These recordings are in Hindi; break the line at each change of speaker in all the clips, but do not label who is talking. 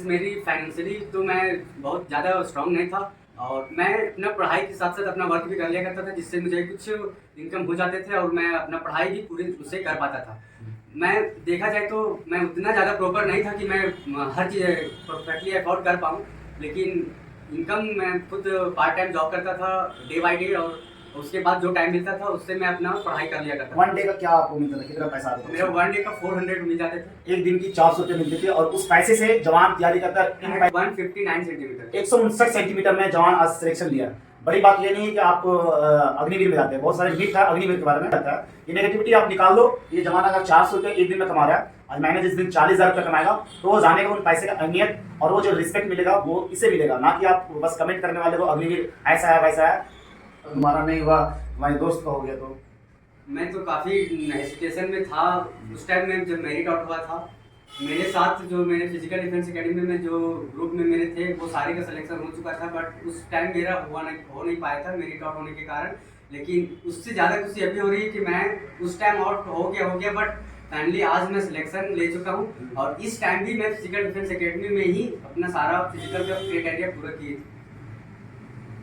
मेरी फाइनेंशियली तो मैं बहुत ज़्यादा स्ट्रांग नहीं था, और मैं अपना पढ़ाई के साथ साथ अपना वर्क भी कर लिया करता था, जिससे मुझे कुछ इनकम हो जाते थे और मैं अपना पढ़ाई भी पूरी उससे कर पाता था। मैं देखा जाए तो मैं उतना ज़्यादा प्रॉपर नहीं था कि मैं हर चीज़ परफेक्टली अफोर्ड कर पाऊँ, लेकिन इनकम मैं खुद पार्ट टाइम जॉब करता था डे बाई डे, और उसके बाद जो टाइम मिलता था उससे मैं अपना पढ़ाई कर लिया करता था।
वन डे का क्या आपको मिलता था, कितना पैसा आता था?
मेरा वन डे का 400 मिल जाते थे।
एक दिन की 400 रुपये मिलते थे और उस पैसे से जवान तैयारी करता है।
159 सेंटीमीटर
159 सेंटीमीटर में जवान आज सिलेक्शन लिया। बड़ी बात ये नहीं है कि आप अग्निवीर में जाते हैं, बहुत सारे मीट था अग्निवीर के बारे में कहता है। ये नेगेटिविटी आप निकाल लो। ये जवान अगर 400 रुपये एक दिन में कमा रहा है, आज मैंने जिस दिन 40,000 रुपये कमाएगा, तो वो जाने का उन पैसे का अहमियत और वो जो रिस्पेक्ट मिलेगा वो इसे मिलेगा, ना कि आप बस कमेंट करने वाले को अग्निवीर ऐसा है वैसा है। तुम्हारा नहीं हुआ, तुम्हारे दोस्त का हो गया तो
मैं तो काफ़ी हेजिटेशन में था उस टाइम में जब मेरिट आउट हुआ था। मेरे साथ जो मेरे फिजिकल डिफेंस एकेडमी में जो ग्रुप में मेरे थे वो सारे का सिलेक्शन हो चुका था, बट उस टाइम मेरा हो नहीं पाया था मेरिट आउट होने के कारण। लेकिन उससे ज़्यादा खुशी अभी हो रही है कि मैं उस टाइम आउट हो गया, बट फाइनली आज मैं सिलेक्शन ले चुका हूँ, और इस टाइम भी मैं फिजिकल डिफेंस एकेडमी में ही अपना सारा फिजिकल का क्राइटेरिया पूरा किए थे।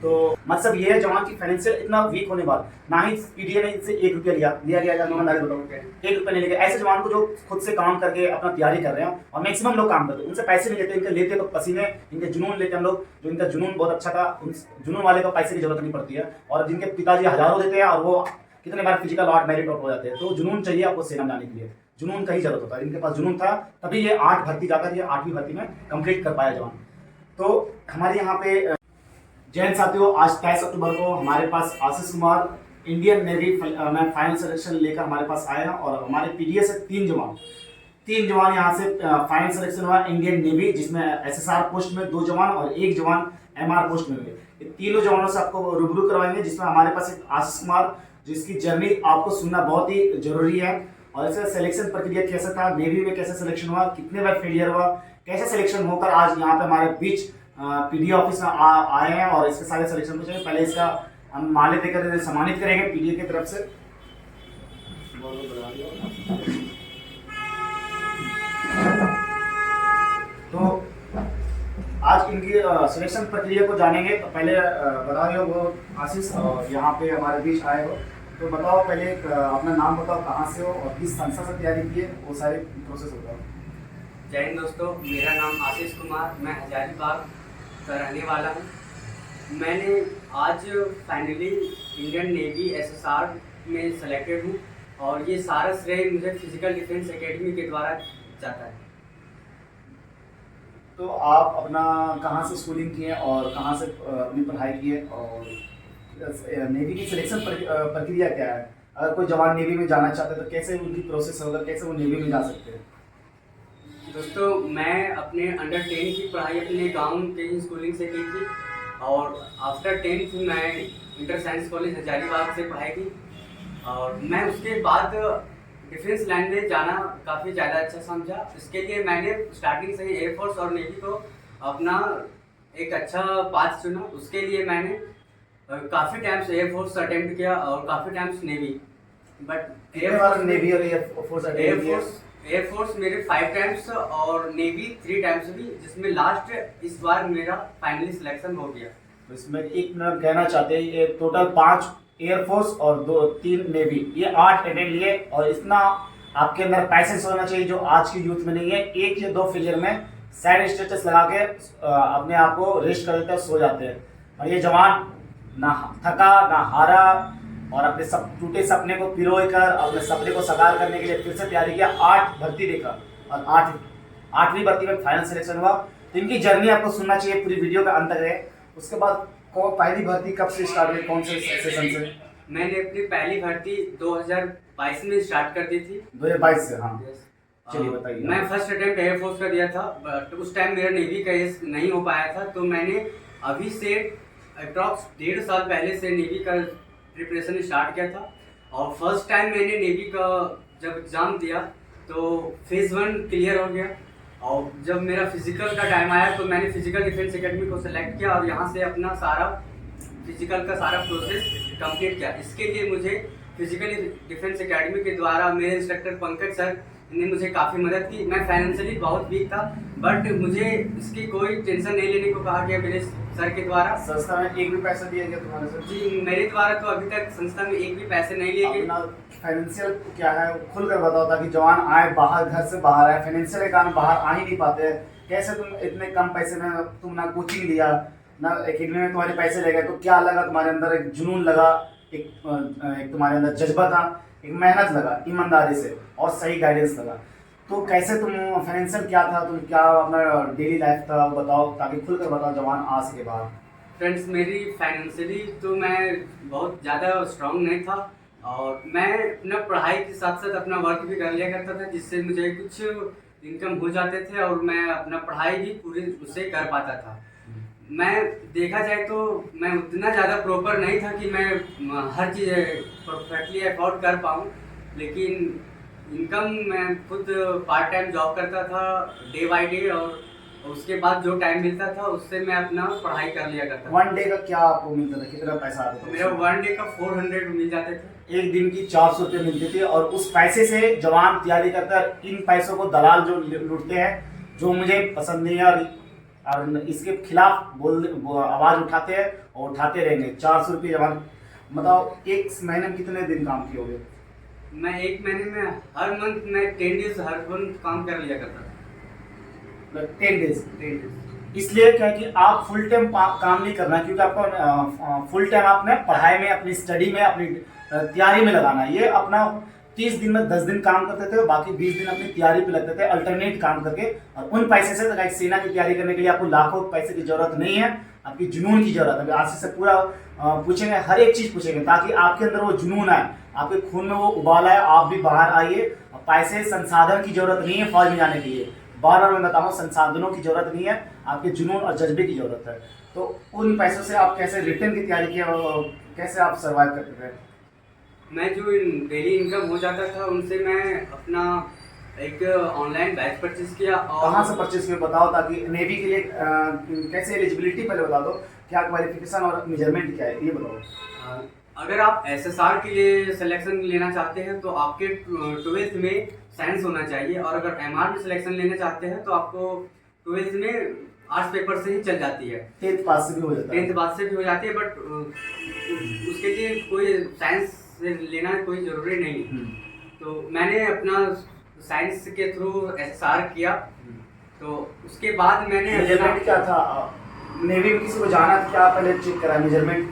तो मतलब ये है जवान की फाइनेंशियल इतना वीक होने बाद ना ही पीडीए ने इनसे 1 रुपया लिया गया या 1 रुपया नहीं लिया। ऐसे जवान को जो खुद से काम करके अपना तैयारी कर रहे हैं, और मैक्सिमम लोग काम करते हैं, उनसे पैसे नहीं लेते, इनके लेते तो पसीने, इनके जुनून लेते हम लोग। जो इनका जुनून बहुत अच्छा था, उन जुनून वाले को पैसे की जरूरत नहीं पड़ती है, और जिनके पिताजी हजारों देते हैं और वो कितने बार फिजिकल आर्ट मेरिट आउट हो जाते हैं। तो जुनून चाहिए आपको सेना में जाने के लिए, जुनून का ही जरूरत होता है। इनके पास जुनून था तभी ये 8 भर्ती जाकर ये 8वीं भर्ती में कंप्लीट कर पाया जवान। तो हमारे यहाँ पे जैन साथियों, आज 23 अक्टूबर को हमारे पास आशीष कुमार इंडियन नेवी में फाइनल सिलेक्शन लेकर हमारे पास आए हैं, और हमारे पीडीए से 3 जवान यहाँ से फाइनल सिलेक्शन हुआ इंडियन नेवी, जिसमें एसएसआर पोस्ट में 2 जवान और 1 जवान एमआर पोस्ट में हुए। ये तीनों जवानों से आपको रूबरू करवाएंगे, जिसमें हमारे पास एक आशीष कुमार, जिसकी जर्नी आपको सुनना बहुत ही जरूरी है, और इसका सिलेक्शन प्रक्रिया कैसा था, नेवी में कैसे सिलेक्शन हुआ, कितने बार फेलियर हुआ, कैसे सिलेक्शन होकर आज यहाँ पे हमारे बीच पीडीए ऑफिस में आए हैं, और इसके सारे सिलेक्शन में चाहिए। पहले इसका हम माले देकर सम्मानित करेंगे पीडीए की तरफ से। तो आज इनकी सिलेक्शन प्रक्रिया को जानेंगे। तो पहले बता रहे हो वो आशीष, यहाँ पे हमारे बीच आए हो, तो बताओ पहले अपना नाम बताओ, कहाँ से हो और किस संस्था से तैयारी की है, वो सारे प्रोसेस बताओ।
जय हिंद दोस्तों, मेरा नाम आशीष कुमार, मैं हजारीबाग का रहने वाला हूँ। मैंने आज फाइनली इंडियन नेवी एसएसआर में सेलेक्टेड हूँ, और ये सारा श्रेय मुझे फिजिकल डिफेंस एकेडमी के द्वारा जाता है।
तो आप अपना कहाँ से स्कूलिंग की है और कहाँ से अपनी पढ़ाई की है, और नेवी की सिलेक्शन प्रक्रिया क्या है? अगर कोई जवान नेवी में जाना चाहता है तो कैसे उनकी प्रोसेस होगा, कैसे वो नेवी में जा सकते हैं?
दोस्तों, मैं अपने अंडर 10 की पढ़ाई अपने गांव के ही स्कूलिंग से की थी, और आफ्टर 10th मैं इंटर साइंस कॉलेज हजारीबाग से पढ़ाई की, और मैं उसके बाद डिफेंस लाइन में जाना काफ़ी ज़्यादा अच्छा समझा। इसके लिए मैंने स्टार्टिंग से ही एयरफोर्स और नेवी को अपना एक अच्छा पाथ चुना। उसके लिए मैंने काफ़ी टाइम्स एयरफोर्स अटेम्प्ट किया और काफ़ी टाइम्स नेवी, बट
नेवी और
एयरफोर्स मेरे 5 टाइम्स और नेवी 3 टाइम्स हुई, जिसमें लास्ट इस बार मेरा फाइनली सिलेक्शन हो गया।
तो इसमें एक मिनट कहना चाहते हैं, ये टोटल 5 एयरफोर्स और 3 नेवी, ये 8 अटेंड लिए, और इतना आपके अंदर पैसेंस होना चाहिए जो आज की यूथ में नहीं है। 1 या 2 फेलियर में साइड स्टेटस लगा के अपने आप को रेस्ट कर देते हैं, सो जाते हैं। और ये जवान ना थका ना हारा, और अपने सब टूटे सपने को पिरोए कर अपने सपने को साकार करने के लिए फिर से तैयारी किया। 8 भर्ती देखा, और 8वीं भर्ती में फाइनल सिलेक्शन हुआ। तो इनकी जर्नी आपको सुनना चाहिए, पूरी वीडियो का अंत रहे। उसके बाद पहली भर्ती कब से स्टार्ट हुई, कौन से सेशन से?
मैंने अपनी पहली भर्ती 2022 में स्टार्ट कर दी थी।
2022 से? हाँ, चलिए बताइए।
मैं फर्स्ट अटेम्प्ट एयरफोर्स का दिया था, बट उस टाइम मेरा नेवी का एज नहीं हो पाया था, तो मैंने अभी से अप्रॉक्स 1.5 साल पहले से नेवी का प्रिपरेशन स्टार्ट किया था। और फर्स्ट टाइम मैंने नेवी का जब एग्ज़ाम दिया तो फेज़ 1 क्लियर हो गया, और जब मेरा फिजिकल का टाइम आया तो मैंने फिजिकल डिफेंस एकेडमी को सेलेक्ट किया, और यहाँ से अपना सारा फिजिकल का सारा प्रोसेस कंप्लीट किया। इसके लिए मुझे फिजिकल डिफेंस एकेडमी के द्वारा मेरे इंस्ट्रक्टर पंकज सर, ने मुझे काफ़ी मदद की। मैं फाइनेंशियली बहुत वीक था, बट मुझे इसकी कोई टेंशन नहीं लेने को कहा गया मेरे सर के द्वारा।
संस्था में एक भी पैसा दिया गया तुम्हारे से?
जी, मेरे द्वारा तो अभी तक संस्था में एक भी पैसे नहीं लिए गए।
अपना फाइनेंशियल क्या है खुल कर बताओ, ताकि जवान आए, बाहर घर से बाहर आए, फाइनेंशियल के कारण बाहर आ ही नहीं पाते। कैसे तुम इतने कम पैसे में, तुम ना कोचिंग लिया ना एकेडमी में तुम्हारे पैसे लगे, तो क्या लगा तुम्हारे अंदर? एक जुनून लगा, एक तुम्हारे अंदर जज्बा था, एक मेहनत लगा, ईमानदारी से, और सही गाइडेंस लगा। तो कैसे तुम फाइनेंशियल क्या था, तुम क्या अपना डेली लाइफ था वो बताओ, ताकि खुल कर बताओ जवान आ सके बाहर।
फ्रेंड्स, मेरी फाइनेंशियली तो मैं बहुत ज़्यादा स्ट्रांग नहीं था, और मैं अपना पढ़ाई के साथ साथ अपना वर्क भी कर लिया करता था, जिससे मुझे कुछ इनकम हो जाते थे और मैं अपना पढ़ाई भी पूरी उससे कर पाता था। मैं देखा जाए तो मैं उतना ज़्यादा प्रॉपर नहीं था कि मैं हर चीज़ परफेक्टली अफोर्ड कर पाऊँ, लेकिन इनकम मैं खुद पार्ट टाइम जॉब करता था डे बाय डे, और उसके बाद जो टाइम मिलता था उससे मैं अपना पढ़ाई कर लिया करता था।
1 डे का क्या आपको मिलता था, कितना पैसा आता था?
मेरा 1 डे का 400 मिल जाते थे।
एक दिन की 400 रुपये मिलती थी, और उस पैसे से जवान तैयारी करता है। इन पैसों को दलाल जो लूटते हैं, जो मुझे पसंद नहीं है और इसके खिलाफ आवाज उठाते हैं और उठाते रहेंगे। 400 रुपये जवान, बताओ एक महीने में कितने दिन काम किए होगे?
मैं एक महीने में हर मंथ में 10 डेज हर मंथ काम कर लिया करता था।
10 डेज। इसलिए क्या है कि आप फुल टाइम काम नहीं करना, क्योंकि आपको फुल टाइम आपने पढ़ाई में, अपनी स्टडी में, अपनी तैयारी में लगाना है। ये अपना 30 दिन में 10 दिन काम करते थे, बाकी 20 दिन अपनी तैयारी पे लगते थे, अल्टरनेट काम करके। और उन पैसे से सेना की तैयारी करने के लिए आपको लाखों पैसे की जरूरत नहीं है, आपकी जुनून की जरूरत है। आज से पूरा पूछेंगे, हर एक चीज पूछेंगे, ताकि आपके अंदर वो जुनून आए, आपके खून में वो उबाल आए, आप भी बाहर आइए। पैसे संसाधन की जरूरत नहीं है फौज में जाने के लिए, बार मैं बताऊँ, संसाधनों की जरूरत नहीं है, आपके जुनून और जज्बे की जरूरत है। तो उन पैसों से आप कैसे रिटर्न की तैयारी किया, कैसे आप सर्वाइव करते थे?
मैं जो डेली इनकम हो जाता था उनसे मैं अपना एक ऑनलाइन बैच परचेज किया। और
कहाँ से परचेज किया बताओ, ताकि नेवी के लिए कैसे एलिजिबिलिटी पहले बता दो, क्या क्वालिफिकेशन और मेजरमेंट क्या है ये बताओ।
अगर आप SSR के लिए सिलेक्शन लेना चाहते हैं तो आपके 12th में साइंस होना चाहिए, और अगर MR में सिलेक्शन लेना चाहते हैं तो आपको 12th में आर्ट्स पेपर से ही चल जाती है।
10th पास से भी हो जाता है?
10th पास से भी हो जाती है, बट उसके लिए कोई साइंस से लेना कोई ज़रूरी नहीं है। तो मैंने अपना साइंस के थ्रू SSR किया, तो उसके बाद मैंने
मेजरमेंट क्या था? नेवी में किसी को जाना था, क्या पहले चेक करा मेजरमेंट?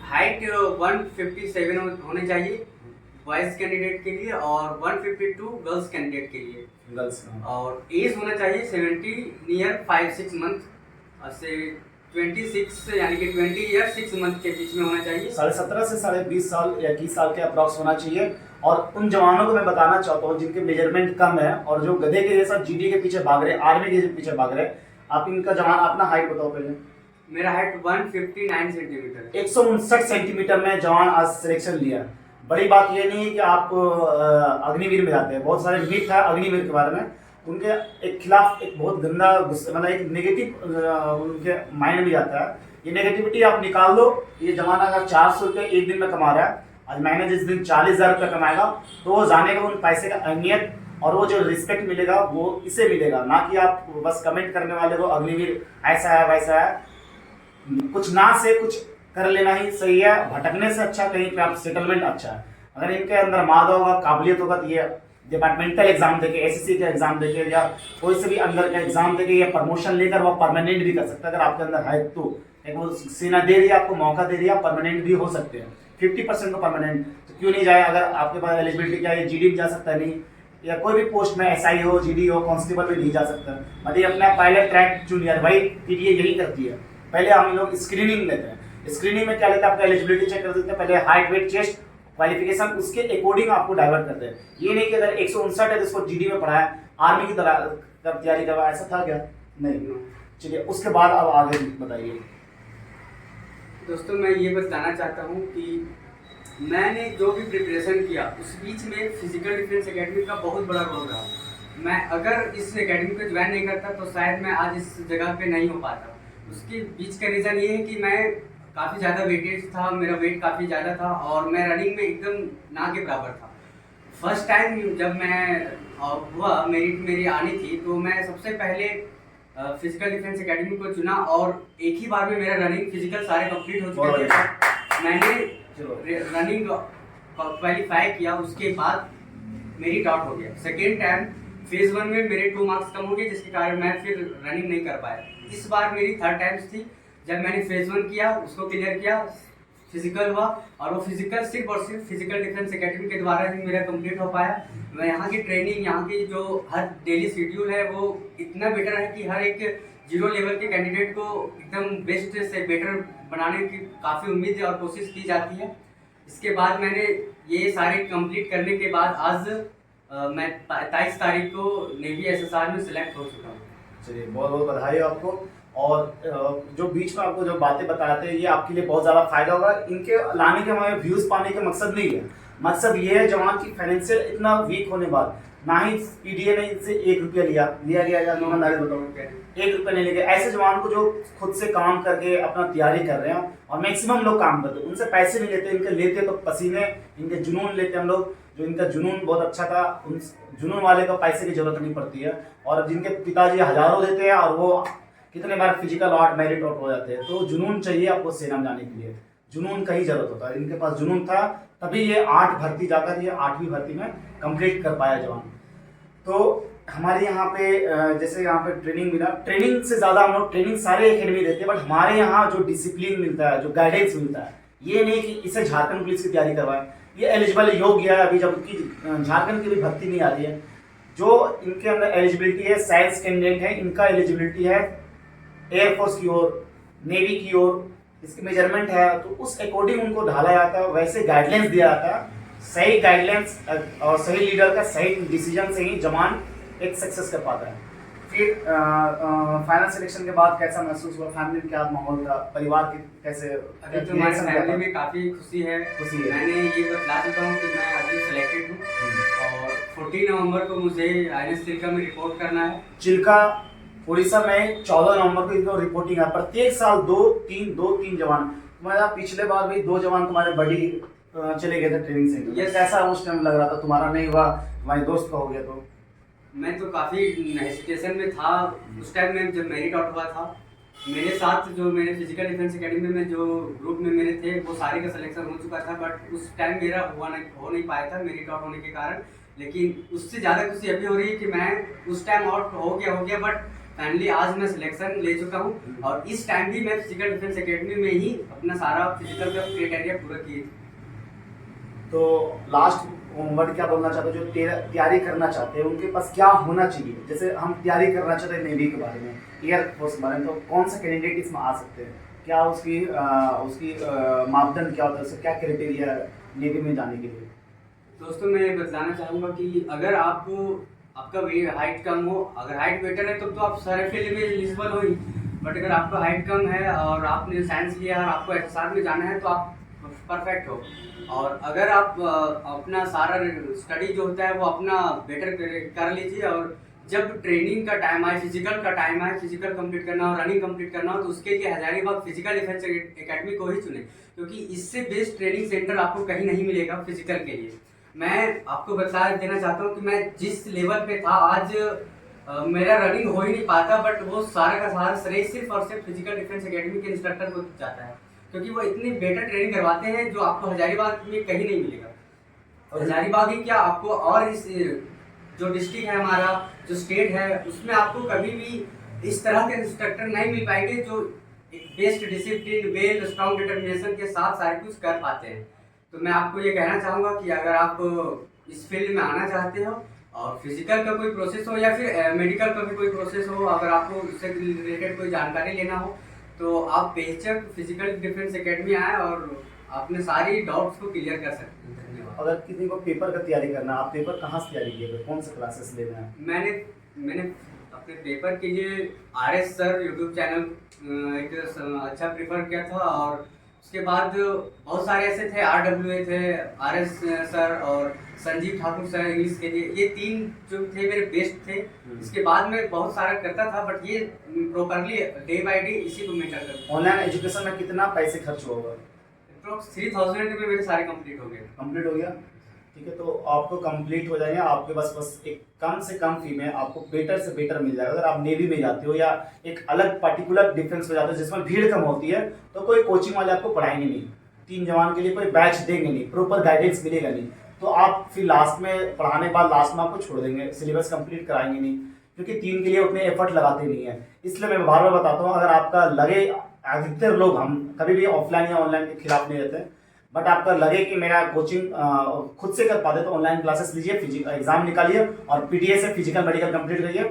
हाइट 157 होनी चाहिए बॉयज कैंडिडेट के लिए, और 152 गर्ल्स कैंडिडेट के लिए।
गर्ल्स
और एज होना चाहिए 70 ईयर 5-6 मंथ से 26 यानी कि 20 ईयर 6 मंथ के बीच में होना चाहिए।
17.5 से 20.5 साल या 21 साल के अप्रॉक्स होना चाहिए। और उन जवानों को मैं बताना चाहता हूँ जिनके मेजरमेंट कम है और जो गधे के जैसा GD के पीछे भाग रहे, आर्मी के पीछे भाग रहे, आप इनका जवान अपना हाइट बताओ पहले।
मेरा हाइट 159 सेंटीमीटर है।
159 सेंटीमीटर में जवान आज सिलेक्शन लिया। बड़ी बात ये नहीं है कि आप अग्निवीर में जाते हैं, बहुत सारे मिथ है अग्निवीर के बारे में, उनके एक खिलाफ एक बहुत गंदा मतलब एक नेगेटिव उनके माइंड में जाता है। ये नेगेटिविटी आप निकाल दो। ये जवान अगर 400 रुपये एक दिन में कमा रहा है, आज महीने जिस दिन 40,000 रुपये कमाएगा, तो वो जाने का उन पैसे का अहमियत और वो जो रिस्पेक्ट मिलेगा वो इसे मिलेगा, ना कि आप बस कमेंट करने वाले को अग्निवीर ऐसा है वैसा है। कुछ ना से कुछ कर लेना ही सही है, भटकने से अच्छा कहीं पे आप सेटलमेंट अच्छा है। अगर इनके अंदर मादा होगा, काबिलियत होगा, तो ये डिपार्टमेंटल एग्जाम देके, SSC का एग्जाम देके या कोई से भी अंदर का एग्जाम देके ये प्रमोशन लेकर वो परमानेंट भी कर सकता है। अगर आपके अंदर है तो एक वो सेना दे रही है, आपको मौका दे रही है, परमानेंट भी हो सकते हैं। 50% को परमानेंट तो क्यों नहीं जाए? अगर आपके पास एलिजिबिलिटी क्या है, GD में जा सकता है नहीं, या कोई भी पोस्ट में SI हो, GD हो, कांस्टेबल में नहीं जा सकता। मतलब अपना पायलट ट्रैक चुन लिया भाई, PDA यही करती है। पहले हम लोग स्क्रीनिंग लेते हैं, स्क्रीनिंग में क्या लेते हैं, आपका एलिजिबिलिटी चेक कर देते हैं, पहले हाइट, वेट, चेस्ट, क्वालिफिकेशन, उसके अकॉर्डिंग आपको डाइवर्ट करते हैं। ये नहीं कि अगर 159 है तो इसको GD में पढ़ाया, आर्मी की तरह तैयारी करवाया, ऐसा था क्या? नहीं। चलिए उसके बाद अब आगे बताइए।
दोस्तों, मैं ये बताना चाहता हूँ कि मैंने जो भी प्रिपरेशन किया उस बीच में फिजिकल डिफेंस एकेडमी का बहुत बड़ा रोल रहा। मैं अगर इस एकेडमी को ज्वाइन नहीं करता तो शायद मैं आज इस जगह पे नहीं हो पाता। उसके बीच का रीज़न ये है कि मैं काफ़ी ज़्यादा वेटेज था, मेरा वेट काफ़ी ज़्यादा था और मैं रनिंग में एकदम ना के बराबर था। फर्स्ट टाइम जब मैं हुआ मेरी आनी थी, तो मैं सबसे पहले फिजिकल डिफेंस एकेडमी को चुना और एक ही बार में मेरा रनिंग फिजिकल सारे कंप्लीट हो चुके थे। मैंने रनिंग क्वालिफाई किया, उसके बाद मेरी डॉट हो गया। सेकेंड टाइम फेज 1 में मेरे 2 मार्क्स कम हो गए, जिसके कारण मैं फिर रनिंग नहीं कर पाया। इस बार मेरी थर्ड टाइम्स थी, जब मैंने फेज 1 किया, उसको क्लियर किया, फिजिकल हुआ, और वो फिजिकल सिर्फ और सिर्फ फिजिकल डिफेंस एकेडमी के द्वारा ही मेरा कंप्लीट हो पाया। मैं यहाँ की ट्रेनिंग, यहाँ की जो हर डेली शेड्यूल है वो इतना बेटर है कि हर एक जीरो लेवल के कैंडिडेट को एकदम बेस्ट से बेटर बनाने की काफ़ी उम्मीद है और कोशिश की जाती है। इसके बाद मैंने ये सारे कंप्लीट करने के बाद आज मैं 23 तारीख को नेवी SSR में सिलेक्ट हो चुका हूँ।
चलिए, बहुत बहुत बधाई हो आपको। और जो बीच में आपको जो बातें बताते हैं ये आपके लिए बहुत ज़्यादा फायदा होगा। इनके लाने के हमारे व्यूज़ पाने का मकसद नहीं है, मकसद ये है जवान की फाइनेंशियल इतना वीक होने बाद ना ही पीडीए ने इनसे 1 रुपया लिया गया, ईमानदारी बताओ 1 रुपया नहीं लेके। ऐसे जवान को जो खुद से काम करके अपना तैयारी कर रहे हैं, और मैक्सिमम लोग काम करते हैं, उनसे पैसे नहीं लेते, इनके लेते तो पसीने, इनके जुनून लेते हम लोग। जो इनका जुनून बहुत अच्छा था, उन जुनून वाले को पैसे की जरूरत नहीं पड़ती है। और जिनके पिताजी हजारों देते हैं और वो कितने बार फिजिकल आउट, मेरिट आउट हो जाते हैं, तो जुनून चाहिए आपको सेना में जाने के लिए, जुनून का ही जरूरत होता है। इनके पास जुनून था, तभी ये 8 भर्ती जाकर ये 8वीं भर्ती में कंप्लीट कर पाया जवान। तो हमारे यहाँ पे जैसे यहाँ पे ट्रेनिंग मिला, ट्रेनिंग से ज़्यादा हम लोग ट्रेनिंग सारे एकेडमी देते हैं, बट हमारे यहाँ जो डिसिप्लिन मिलता है, जो गाइडेंस मिलता है, ये नहीं कि इसे झारखंड पुलिस की तैयारी करवाएं, ये एलिजिबल योग्य है अभी, जबकि झारखंड की भी भर्ती नहीं आ रही है। जो इनके अंदर एलिजिबिलिटी है, साइंस कैंडिडेट है, इनका एलिजिबिलिटी है एयरफोर्स की ओर, नेवी की ओर, इसकी मेजरमेंट है, तो उस अकॉर्डिंग उनको ढाला जाता है, वैसे गाइडलाइंस दिया जाता है। सही गाइडलाइंस और सही लीडर का सही डिसीजन से ही जवान एक सक्सेस कर पाता है। फिर फाइनल सिलेक्शन के बाद कैसा महसूस हुआ? फैमिली में क्या माहौल था? परिवार की कैसे?
अभी तो हमारी फैमिली में काफ़ी खुशी है। मैंने ये बता चुका हूँ कि मैं अभी सिलेक्टेड हूँ और 14 नवंबर को मुझे INS चिल्का में रिपोर्ट करना है।
चिल्का उड़ीसा में 14 नवंबर को इनको रिपोर्टिंग है। प्रत्येक साल 2-3 जवान, तुम्हारा पिछले बार भी 2 जवान तुम्हारे बड़ी चले गए थे ट्रेनिंग से। ये कैसा उस टाइम लग रहा था? तुम्हारा नहीं हुआ, तुम्हारे दोस्त का हो गया। तो
मैं तो काफ़ी हेजिटेशन में था उस टाइम में, जब मेरिट आउट हुआ था। मेरे साथ जो मेरे फिजिकल डिफेंस एकेडमी में जो ग्रुप में मेरे थे, वो सारे का सिलेक्शन हो चुका था, बट उस टाइम मेरा हो नहीं पाया था मेरिट आउट होने के कारण। लेकिन उससे ज़्यादा खुशी अभी हो रही है कि मैं उस टाइम आउट हो गया, बट फाइनली आज मैं सिलेक्शन ले चुका हूँ। और इस टाइम भी मैं फिजिकल डिफेंस एकेडमी में ही अपना सारा फिजिकल का क्राइटेरिया पूरा किए।
तो लास्ट वर्ड क्या बोलना चाहते हो? जो तैयारी करना चाहते हैं उनके पास क्या होना चाहिए? जैसे हम तैयारी करना चाहते हैं नेवी के बारे में, एयरफोर्स के बारे में, तो कौन सा कैंडिडेट इसमें आ सकते हैं? क्या उसकी मापदंड क्या होता है, क्या क्राइटेरिया है नेवी में जाने के लिए?
दोस्तों, मैं बताना चाहूँगा कि अगर आपका हाइट कम हो, अगर हाइट बेटर है तो आप सारे फील्ड में एलिजिबल हो ही, बट अगर आपका हाइट कम है और आपने साइंस लिया और आपको SSR में जाना है तो आप परफेक्ट हो। और अगर आप अपना सारा स्टडी जो होता है वो अपना बेटर कर लीजिए, और जब ट्रेनिंग का टाइम आए, फिजिकल का टाइम आए, फिजिकल कंप्लीट करना हो, रनिंग कंप्लीट करना हो, तो उसके लिए हजारीबाग फिजिकल डिफेंस एकेडमी को ही चुने, क्योंकि इससे बेस्ट ट्रेनिंग सेंटर आपको कहीं नहीं मिलेगा फिजिकल के लिए। मैं आपको बता देना चाहता हूँ कि मैं जिस लेवल पे था आज मेरा रनिंग हो ही नहीं पाता, बट वो सारा का सारा श्रेय सिर्फ और सिर्फ फिजिकल डिफेंस एकेडमी के इंस्ट्रक्टर को जाता है, क्योंकि वो इतनी बेटर ट्रेनिंग करवाते हैं जो आपको हजारीबाग में कहीं नहीं मिलेगा। और हजारीबाग ही क्या, आपको और इस जो डिस्ट्रिक्ट है हमारा, जो स्टेट है, उसमें आपको कभी भी इस तरह के इंस्ट्रक्टर नहीं मिल पाएंगे जो एक best discipline, well strong determination के साथ सारे कुछ कर पाते हैं। तो मैं आपको ये कहना चाहूँगा कि अगर आप इस फील्ड में आना चाहते हो और फिजिकल का कोई प्रोसेस हो या फिर मेडिकल का भी कोई प्रोसेस हो, अगर आपको उससे रिलेटेड कोई जानकारी लेना हो, तो आप बेशक फिजिकल डिफेंस एकेडमी आए और अपने सारी डाउट्स को क्लियर कर सकते हैं। धन्यवाद।
अगर किसी को पेपर का तैयारी करना है, आप पेपर कहाँ से तैयारी किए, कौन सा क्लासेस लेना है?
मैंने अपने पेपर के लिए RS सर यूट्यूब चैनल एक अच्छा प्रेफर किया था, और उसके बाद बहुत सारे ऐसे थे, RWA थे, RS सर और संजीव ठाकुर सर इंग्लिश के लिए, ये 3 जो थे मेरे बेस्ट थे। इसके बाद में बहुत सारा करता था, बट ये प्रॉपरली डे बाय डे इसी को मेंटेन करता।
ऑनलाइन एजुकेशन में कितना पैसे खर्च होगा?
अप्रोक्स 3000 में मेरे सारे कंप्लीट हो गए।
कंप्लीट हो गया। ठीक है, तो आपको कंप्लीट हो जाएंगे, आपके पास बस एक कम से कम फी में आपको बेटर से बेटर मिल जाएगा। अगर आप नेवी में जाते हो या एक अलग पर्टिकुलर डिफेंस में जाते हो जिसमें भीड़ कम होती है, तो कोई कोचिंग वाले आपको पढ़ाएंगे नहीं, 3 जवान के लिए कोई बैच देंगे नहीं, प्रॉपर गाइडेंस मिलेगा नहीं, तो आप फिर लास्ट में पढ़ाने के बाद लास्ट में आपको छोड़ देंगे, सिलेबस कंप्लीट कराएंगे नहीं, क्योंकि 3 के लिए उतने एफर्ट लगाते नहीं है। इसलिए मैं बार बार बताता हूँ, अगर आपका लगे, अधिकतर लोग, हम कभी भी ऑफलाइन या ऑनलाइन के खिलाफ नहीं रहते हैं, बट आपका लगे कि मेरा कोचिंग खुद से कर पाते तो ऑनलाइन क्लासेस लीजिए, फिजिकल एग्जाम निकालिए और पीटीए से फिजिकल मेडिकल कंप्लीट करिए।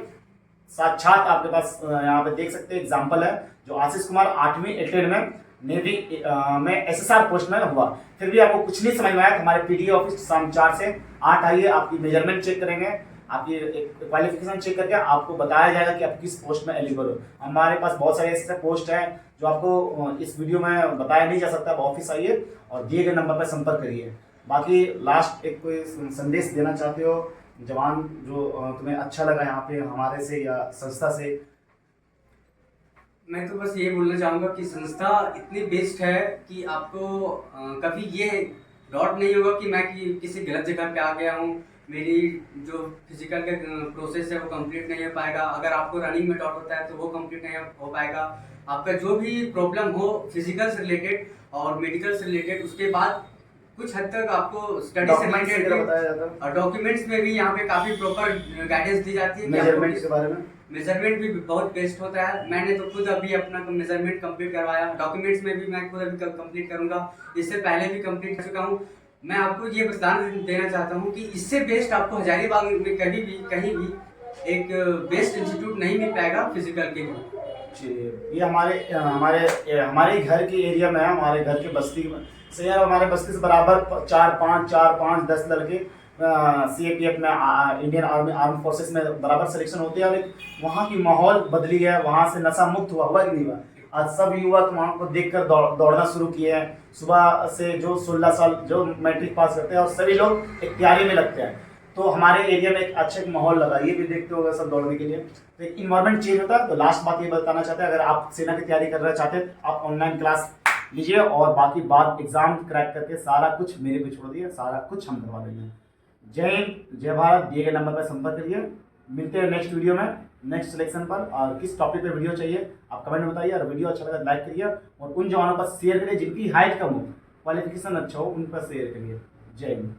साक्षात आपके पास यहाँ पे देख सकते हैं एग्जाम्पल है, जो आशीष कुमार 8वीं एटेड में नेवी में एसएसआर पोस्ट में हुआ, फिर भी आपको कुछ नहीं समझ में आया, हमारे पीटीए ऑफिस शाम 4 से 8 आइए, आपकी मेजरमेंट चेक करेंगे, आपकी क्वालिफिकेशन चेक करके आपको बताया जाएगा कि आप किस पोस्ट में एलिजिबल हो। हमारे पास बहुत सारे ऐसे पोस्ट हैं जो आपको इस वीडियो में बताया नहीं जा सकता। आप ऑफिस आइए और दिए गए नंबर पर संपर्क करिए। बाकी लास्ट एक कोई संदेश देना चाहते हो जवान, जो तुम्हें अच्छा लगा यहाँ पे हमारे से या संस्था से?
मैं तो बस ये बोलना चाहूँगा कि संस्था इतनी बेस्ट है कि आपको कभी ये डाउट नहीं होगा कि मैं किसी गलत जगह पे आ गया हूँ, मेरी जो फिजिकल का प्रोसेस है वो कंप्लीट नहीं हो पाएगा। अगर आपको रनिंग में डाउट होता है तो वो कंप्लीट नहीं हो पाएगा। आपका जो भी प्रॉब्लम हो फिजिकल से रिलेटेड और मेडिकल से रिलेटेड, उसके बाद कुछ हद तक आपको स्टडी से रिलेटेड और डॉक्यूमेंट्स में भी यहाँ पे काफ़ी प्रॉपर गाइडेंस दी जाती है।
मेजरमेंट के बारे में
मेजरमेंट भी बहुत बेस्ट होता है। मैंने तो खुद अभी अपना मेजरमेंट कंप्लीट करवाया, डॉक्यूमेंट्स में भी मैं खुद अभी कंप्लीट करूंगा, इससे पहले भी कंप्लीट कर चुका हूँ। मैं आपको ये वरदान देना चाहता हूँ कि इससे बेस्ट आपको हजारीबाग में कहीं भी एक बेस्ट इंस्टीट्यूट नहीं मिल पाएगा फिजिकल के लिए।
ये हमारे घर के एरिया में है, हमारे घर के बस्ती से है, हमारे बस्ती से बराबर 4-5 10 लड़के CAPF में, इंडियन आर्मी फोर्सेस में बराबर सिलेक्शन होती है। और वहाँ की माहौल बदली है, वहाँ से नशा मुक्त हुआ कि नहीं हुआ। आज सब युवक वहाँ को देखकर दौड़ना शुरू किए हैं। सुबह से जो 16 साल जो मैट्रिक पास करते हैं और सभी लोग एक तैयारी में लगते हैं, तो हमारे एरिया में एक अच्छा माहौल लगा। ये भी देखते होगा सब दौड़ने के लिए, तो एक इन्वायरमेंट चेंज होता है। तो लास्ट बात ये बताना चाहते हैं, अगर आप सेना की तैयारी करना चाहते हैं तो आप ऑनलाइन क्लास लीजिए और बाकी बात एग्जाम क्रैक करके सारा कुछ मेरे पे छोड़ दिए, सारा कुछ हम करवा देंगे। जय हिंद, जय भारत। दिए गए नंबर पर संपर्क करिए। मिलते हैं नेक्स्ट वीडियो में, नेक्स्ट सिलेक्शन पर। और किस टॉपिक पे वीडियो चाहिए आप कमेंट में बताइए, और वीडियो अच्छा लगा लाइक करिए और उन जवानों पर शेयर करिए जिनकी हाइट कम हो, क्वालिफिकेशन अच्छा हो, उन पर शेयर करिए। जय हिंद।